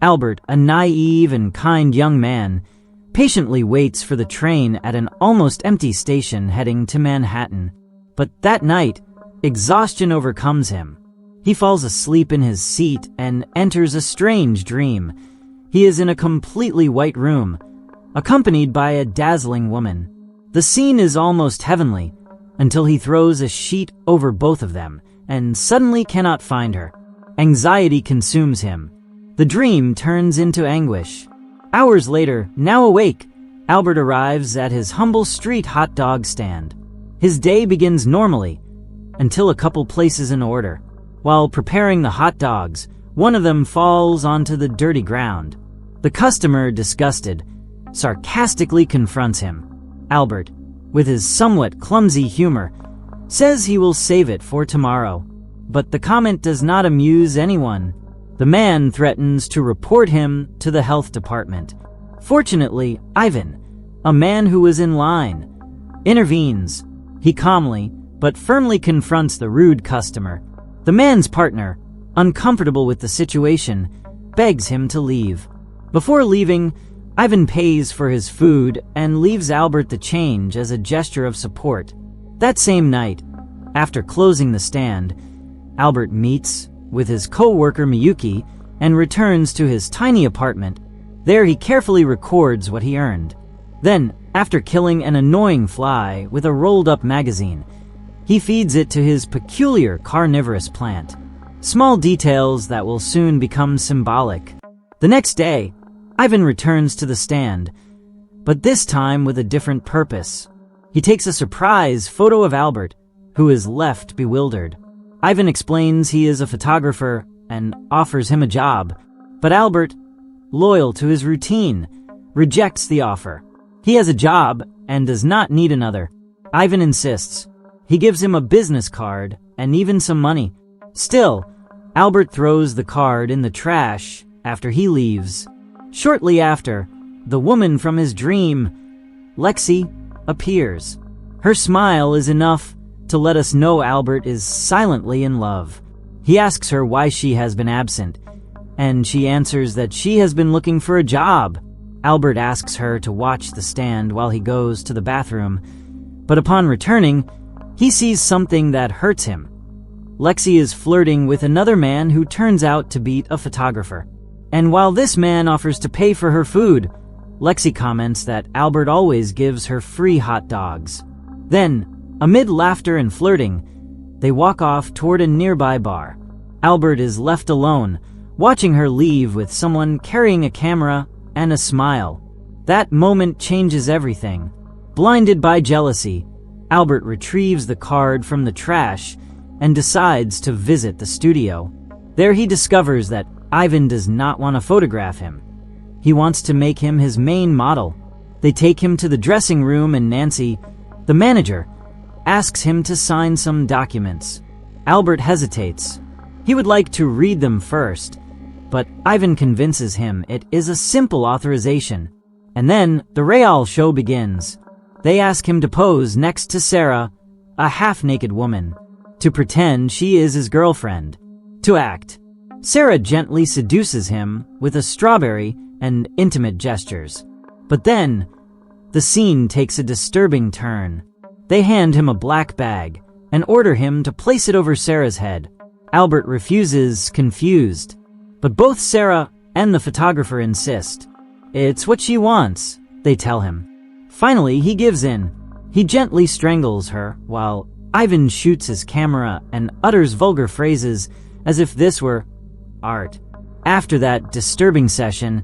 Albert, a naive and kind young man, patiently waits for the train at an almost empty station heading to Manhattan. But that night, exhaustion overcomes him. He falls asleep in his seat and enters a strange dream. He is in a completely white room, accompanied by a dazzling woman. The scene is almost heavenly, until he throws a sheet over both of them and suddenly cannot find her. Anxiety consumes him. The dream turns into anguish. Hours later, now awake, Albert arrives at his humble street hot dog stand. His day begins normally, until a couple places an order. While preparing the hot dogs, one of them falls onto the dirty ground. The customer, disgusted, sarcastically confronts him. Albert, with his somewhat clumsy humor, says he will save it for tomorrow. But the comment does not amuse anyone. The man threatens to report him to the health department. Fortunately, Ivan, a man who was in line, intervenes. He calmly but firmly confronts the rude customer. The man's partner, uncomfortable with the situation, begs him to leave. Before leaving, Ivan pays for his food and leaves Albert the change as a gesture of support. That same night, after closing the stand, Albert meets with his co-worker Miyuki and returns to his tiny apartment. There he carefully records what he earned. Then, after killing an annoying fly with a rolled-up magazine, he feeds it to his peculiar carnivorous plant. Small details that will soon become symbolic. The next day, Ivan returns to the stand, but this time with a different purpose. He takes a surprise photo of Albert, who is left bewildered. Ivan explains he is a photographer and offers him a job, but Albert, loyal to his routine, rejects the offer. He has a job and does not need another. Ivan insists. He gives him a business card and even some money. Still, Albert throws the card in the trash after he leaves. Shortly after, the woman from his dream, Lexi, appears. Her smile is enough to let us know Albert is silently in love. He asks her why she has been absent, and she answers that she has been looking for a job. Albert asks her to watch the stand while he goes to the bathroom, but upon returning, he sees something that hurts him. Lexi is flirting with another man who turns out to be a photographer. And while this man offers to pay for her food, Lexi comments that Albert always gives her free hot dogs. Then, amid laughter and flirting, they walk off toward a nearby bar. Albert is left alone, watching her leave with someone carrying a camera and a smile. That moment changes everything. Blinded by jealousy, Albert retrieves the card from the trash and decides to visit the studio. There he discovers that Ivan does not want to photograph him. He wants to make him his main model. They take him to the dressing room and Nancy, the manager, asks him to sign some documents. Albert hesitates. He would like to read them first, but Ivan convinces him it is a simple authorization. And then the real show begins. They ask him to pose next to Sarah, a half-naked woman, to pretend she is his girlfriend. To act. Sarah gently seduces him with a strawberry and intimate gestures. But then, the scene takes a disturbing turn. They hand him a black bag and order him to place it over Sarah's head. Albert refuses, confused. But both Sarah and the photographer insist. It's what she wants, they tell him. Finally, he gives in. He gently strangles her while Ivan shoots his camera and utters vulgar phrases as if this were art. After that disturbing session,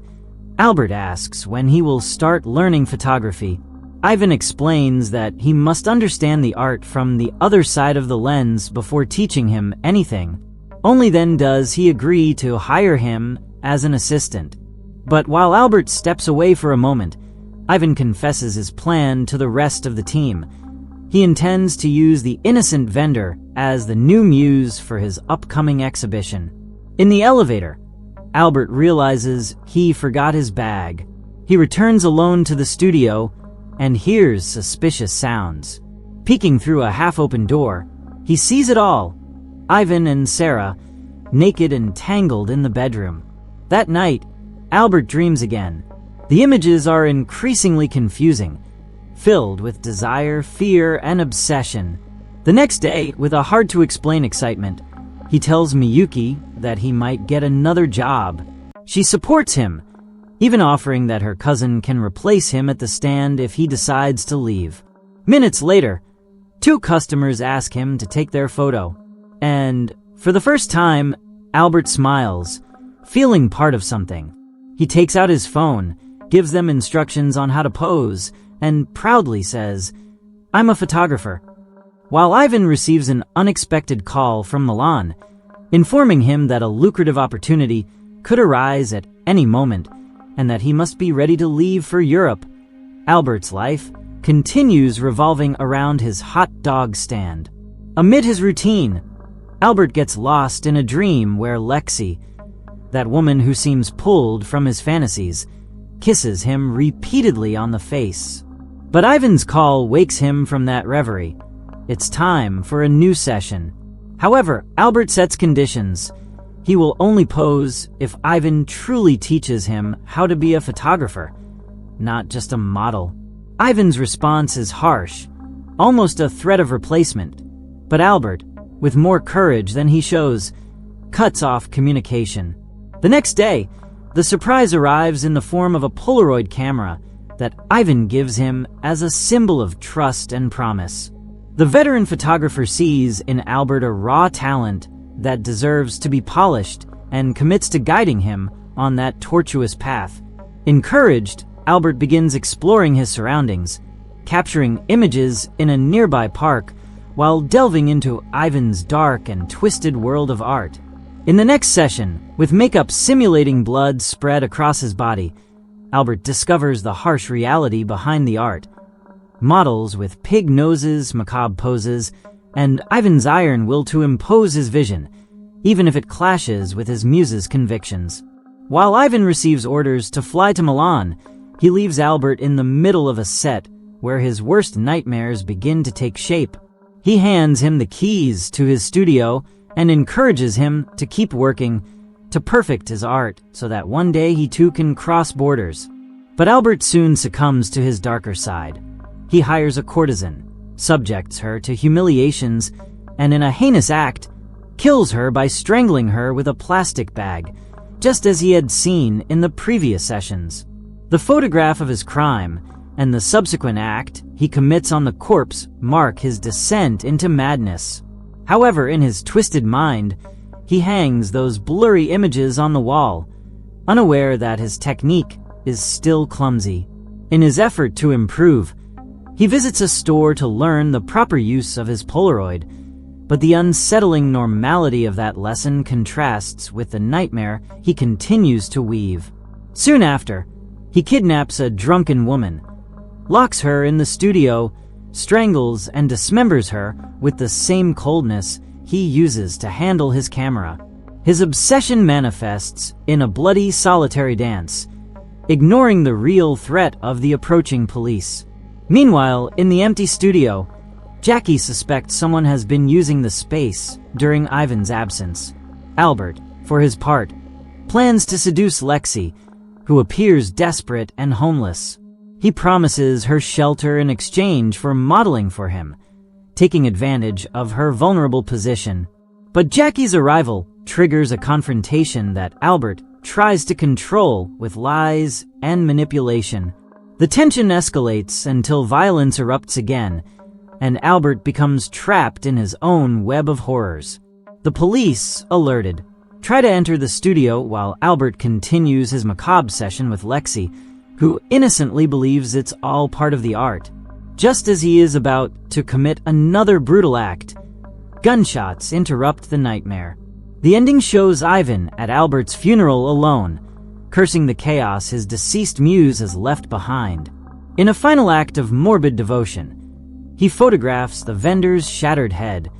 Albert asks when he will start learning photography. Ivan explains that he must understand the art from the other side of the lens before teaching him anything. Only then does he agree to hire him as an assistant. But while Albert steps away for a moment, Ivan confesses his plan to the rest of the team. He intends to use the innocent vendor as the new muse for his upcoming exhibition. In the elevator, Albert realizes he forgot his bag. He returns alone to the studio and hears suspicious sounds. Peeking through a half-open door, he sees it all. Ivan and Sarah, naked and tangled in the bedroom. That night, Albert dreams again. The images are increasingly confusing, filled with desire, fear, and obsession. The next day, with a hard-to-explain excitement, he tells Miyuki that he might get another job. She supports him, even offering that her cousin can replace him at the stand if he decides to leave. Minutes later, 2 customers ask him to take their photo. And for the first time, Albert smiles, feeling part of something. He takes out his phone, gives them instructions on how to pose, and proudly says, "I'm a photographer." While Ivan receives an unexpected call from Milan, informing him that a lucrative opportunity could arise at any moment and that he must be ready to leave for Europe, Albert's life continues revolving around his hot dog stand. Amid his routine, Albert gets lost in a dream where Lexi, that woman who seems pulled from his fantasies, kisses him repeatedly on the face. But Ivan's call wakes him from that reverie. It's time for a new session. However, Albert sets conditions. He will only pose if Ivan truly teaches him how to be a photographer, not just a model. Ivan's response is harsh, almost a threat of replacement. But Albert, with more courage than he shows, cuts off communication. The next day, the surprise arrives in the form of a Polaroid camera that Ivan gives him as a symbol of trust and promise. The veteran photographer sees in Albert a raw talent that deserves to be polished and commits to guiding him on that tortuous path. Encouraged, Albert begins exploring his surroundings, capturing images in a nearby park while delving into Ivan's dark and twisted world of art. In the next session, with makeup simulating blood spread across his body, Albert discovers the harsh reality behind the art. Models with pig noses, macabre poses, and Ivan's iron will to impose his vision, even if it clashes with his muse's convictions. While Ivan receives orders to fly to Milan, he leaves Albert in the middle of a set where his worst nightmares begin to take shape. He hands him the keys to his studio and encourages him to keep working to perfect his art so that one day he too can cross borders. But Albert soon succumbs to his darker side. He hires a courtesan, subjects her to humiliations, and in a heinous act, kills her by strangling her with a plastic bag, just as he had seen in the previous sessions. The photograph of his crime and the subsequent act he commits on the corpse mark his descent into madness. However, in his twisted mind, he hangs those blurry images on the wall, unaware that his technique is still clumsy. In his effort to improve, he visits a store to learn the proper use of his Polaroid, but the unsettling normality of that lesson contrasts with the nightmare he continues to weave. Soon after, he kidnaps a drunken woman, locks her in the studio, strangles and dismembers her with the same coldness he uses to handle his camera. His obsession manifests in a bloody solitary dance, ignoring the real threat of the approaching police. Meanwhile, in the empty studio, Jackie suspects someone has been using the space during Ivan's absence. Albert, for his part, plans to seduce Lexi, who appears desperate and homeless. He promises her shelter in exchange for modeling for him, taking advantage of her vulnerable position. But Jackie's arrival triggers a confrontation that Albert tries to control with lies and manipulation. The tension escalates until violence erupts again, and Albert becomes trapped in his own web of horrors. The police, alerted, try to enter the studio while Albert continues his macabre session with Lexi, who innocently believes it's all part of the art. Just as he is about to commit another brutal act, gunshots interrupt the nightmare. The ending shows Ivan at Albert's funeral alone, cursing the chaos his deceased muse has left behind. In a final act of morbid devotion, he photographs the vendor's shattered head,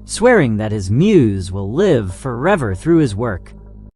swearing that his muse will live forever through his work.